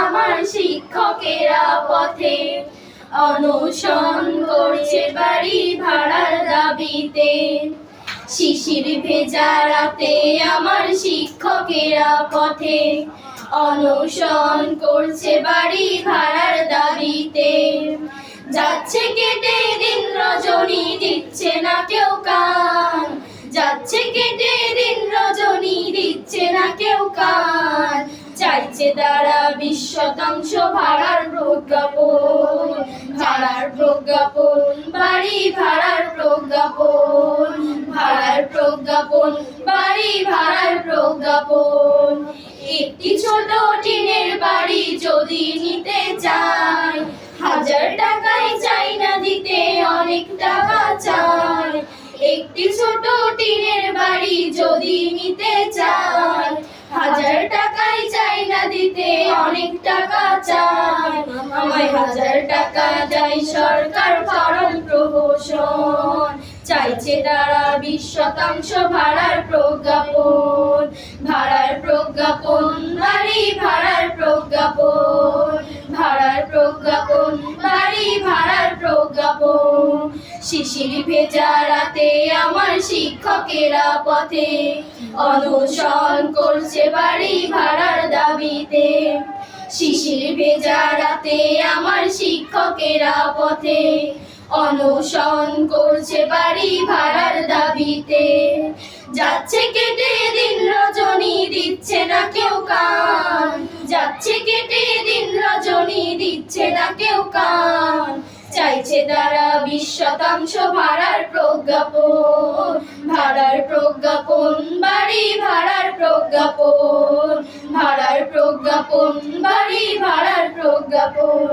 আমার শিক্ষকেরা পথে অনশন করছে বাড়ি ভাড়ার দাবিতে। শিশির ভেজা রাতে আমার শিক্ষকেরা পথে অনশন করছে বাড়ি ভাড়ার দাবিতে। যাচ্ছে কেটে দিন রজনী দিচ্ছে না কেউ কান, যাচ্ছে কেটে দিন রজনী দিচ্ছে না কেউ কান। চাইছে তারা 20 শতাংশ ভাড়ার প্রজ্ঞাপন, ভাড়ার প্রজ্ঞাপন, বাড়ি ভাড়ার প্রজ্ঞাপন, ভাড়ার প্রজ্ঞাপন, বাড়ি ভাড়ার প্রজ্ঞাপন। একটি ছোট টিনের বাড়ি যদি নিতে চায় 1000 টাকায় চাই না দিতে অনেক টাকা চায়। একটি ছোট টিনের বাড়ি যদি নিতে চায় 1000 টাকায় চাই না দিতে অনেক টাকা চায়। আমায় 1000 টাকা দেয় সরকার ভরণ প্রহসন, চাইছে তারা 20 শতাংশ ভাড়ার প্রজ্ঞাপন, ভাড়ার প্রজ্ঞাপন, বাড়ি ভাড়ার প্রজ্ঞাপন, ভাড়ার প্রজ্ঞাপন, বাড়ি ভাড়ার প্রজ্ঞাপন। শিশির ভেজা রাতে আমার শিক্ষকেরা পথে অনশন করছে বাড়ি ভাড়ার দাবিতে। শিশির ভেজা রাতে আমার শিক্ষকেরা পথে অনশন করছে বাড়ি ভাড়ার দাবিতে। যাচ্ছে কেটে দিন রজনী দিচ্ছে না কেউ কান, যাচ্ছে কেটে দিন রজনী দিচ্ছে না কেউ কান। চাইছে তারা 20 শতাংশ ভাড়ার প্রজ্ঞাপন, ভাড়ার প্রজ্ঞাপন, বাড়ি ভাড়ার প্রজ্ঞাপন, ভাড়ার প্রজ্ঞাপন, বাড়ি ভাড়ার প্রজ্ঞাপন।